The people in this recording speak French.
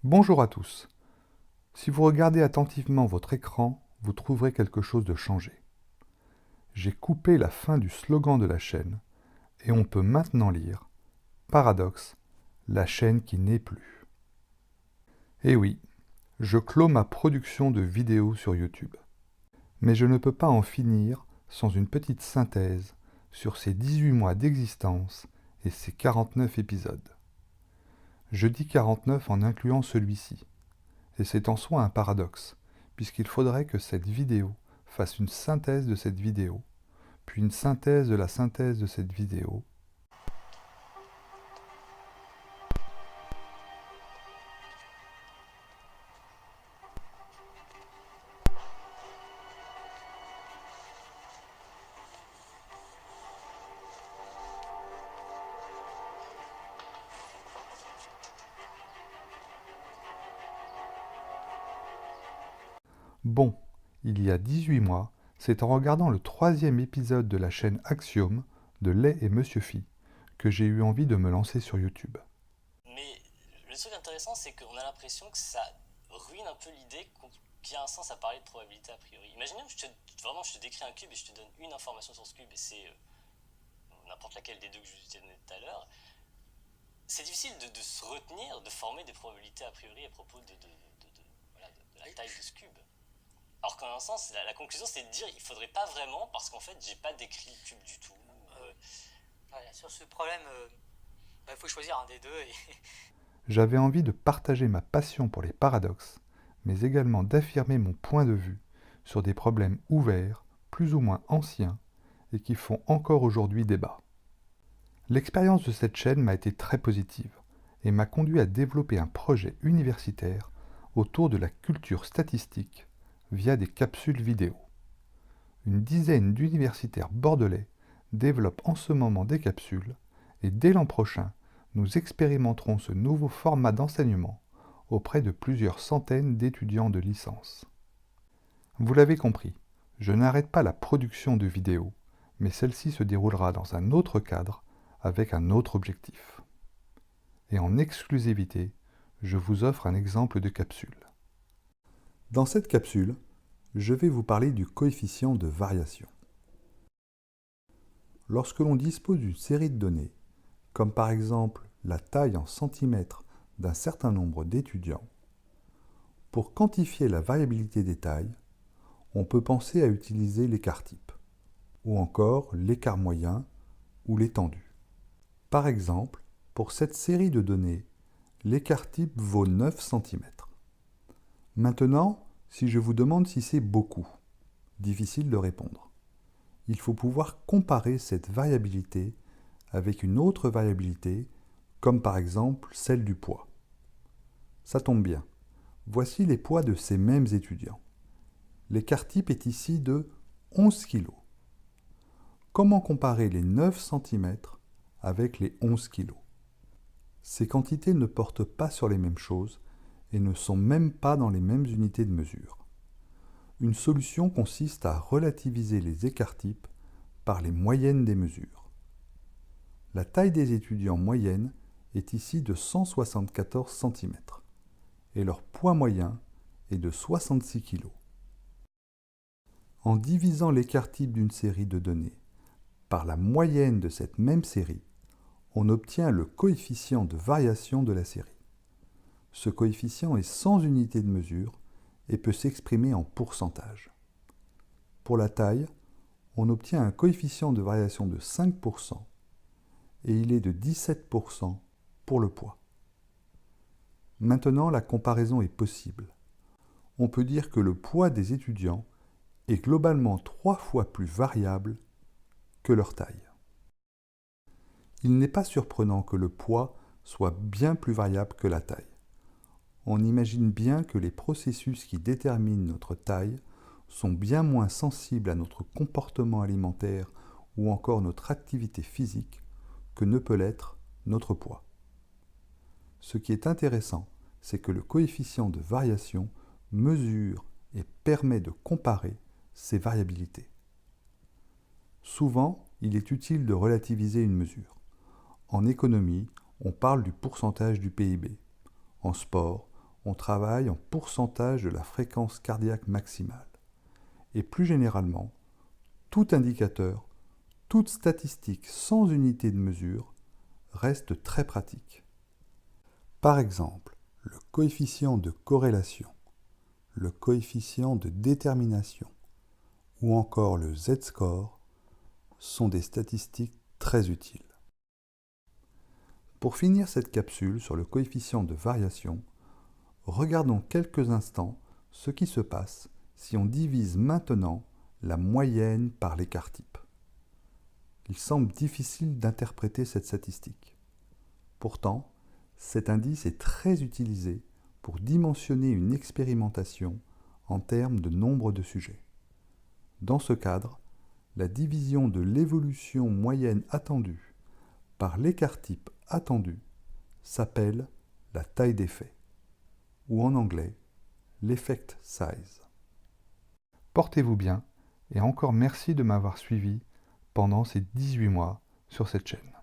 Bonjour à tous. Si vous regardez attentivement votre écran, vous trouverez quelque chose de changé. J'ai coupé la fin du slogan de la chaîne et on peut maintenant lire Paradoxe, la chaîne qui n'est plus. Eh oui, je clôt ma production de vidéos sur YouTube. Mais je ne peux pas en finir sans une petite synthèse sur ces 18 mois d'existence et ces 49 épisodes. Je dis 49 en incluant celui-ci. Et c'est en soi un paradoxe, puisqu'il faudrait que cette vidéo fasse une synthèse de cette vidéo, puis une synthèse de la synthèse de cette vidéo. Bon, il y a 18 mois, c'est en regardant le 3e épisode de la chaîne Axiom de Lay et Monsieur Phi que j'ai eu envie de me lancer sur YouTube. Mais le truc intéressant, c'est qu'on a l'impression que ça ruine un peu l'idée qu'il y a un sens à parler de probabilité a priori. Imaginez que je te décris un cube et je te donne une information sur ce cube et c'est n'importe laquelle des deux que je vous ai donné tout à l'heure. C'est difficile de se retenir, de former des probabilités a priori à propos de la taille de ce cube. Alors qu'en un sens, la conclusion, c'est de dire il faudrait pas vraiment parce qu'en fait, j'ai pas décrit le cube du tout. Sur ce problème, il faut choisir un des deux. J'avais envie de partager ma passion pour les paradoxes, mais également d'affirmer mon point de vue sur des problèmes ouverts, plus ou moins anciens, et qui font encore aujourd'hui débat. L'expérience de cette chaîne m'a été très positive et m'a conduit à développer un projet universitaire autour de la culture statistique via des capsules vidéo. Une dizaine d'universitaires bordelais développent en ce moment des capsules et dès l'an prochain, nous expérimenterons ce nouveau format d'enseignement auprès de plusieurs centaines d'étudiants de licence. Vous l'avez compris, je n'arrête pas la production de vidéos, mais celle-ci se déroulera dans un autre cadre avec un autre objectif. Et en exclusivité, je vous offre un exemple de capsule. Dans cette capsule, je vais vous parler du coefficient de variation. Lorsque l'on dispose d'une série de données, comme par exemple la taille en centimètres d'un certain nombre d'étudiants, pour quantifier la variabilité des tailles, on peut penser à utiliser l'écart type, ou encore l'écart moyen ou l'étendue. Par exemple, pour cette série de données, l'écart type vaut 9 cm. Maintenant, si je vous demande si c'est beaucoup, difficile de répondre. Il faut pouvoir comparer cette variabilité avec une autre variabilité, comme par exemple celle du poids. Ça tombe bien. Voici les poids de ces mêmes étudiants. L'écart type est ici de 11 kg. Comment comparer les 9 cm avec les 11 kg? Ces quantités ne portent pas sur les mêmes choses et ne sont même pas dans les mêmes unités de mesure. Une solution consiste à relativiser les écarts types par les moyennes des mesures. La taille des étudiants moyenne est ici de 174 cm et leur poids moyen est de 66 kg. En divisant l'écart type d'une série de données par la moyenne de cette même série, on obtient le coefficient de variation de la série. Ce coefficient est sans unité de mesure et peut s'exprimer en pourcentage. Pour la taille, on obtient un coefficient de variation de 5% et il est de 17% pour le poids. Maintenant, la comparaison est possible. On peut dire que le poids des étudiants est globalement 3 fois plus variable que leur taille. Il n'est pas surprenant que le poids soit bien plus variable que la taille. On imagine bien que les processus qui déterminent notre taille sont bien moins sensibles à notre comportement alimentaire ou encore notre activité physique que ne peut l'être notre poids. Ce qui est intéressant, c'est que le coefficient de variation mesure et permet de comparer ces variabilités. Souvent, il est utile de relativiser une mesure. En économie, on parle du pourcentage du PIB. En sport, on travaille en pourcentage de la fréquence cardiaque maximale. Et plus généralement, tout indicateur, toute statistique sans unité de mesure reste très pratique. Par exemple, le coefficient de corrélation, le coefficient de détermination ou encore le Z-score sont des statistiques très utiles. Pour finir cette capsule sur le coefficient de variation, regardons quelques instants ce qui se passe si on divise maintenant la moyenne par l'écart type. Il semble difficile d'interpréter cette statistique. Pourtant, cet indice est très utilisé pour dimensionner une expérimentation en termes de nombre de sujets. Dans ce cadre, la division de l'évolution moyenne attendue par l'écart type attendu s'appelle la taille d'effet, ou en anglais, l'effect size. Portez-vous bien et encore merci de m'avoir suivi pendant ces 18 mois sur cette chaîne.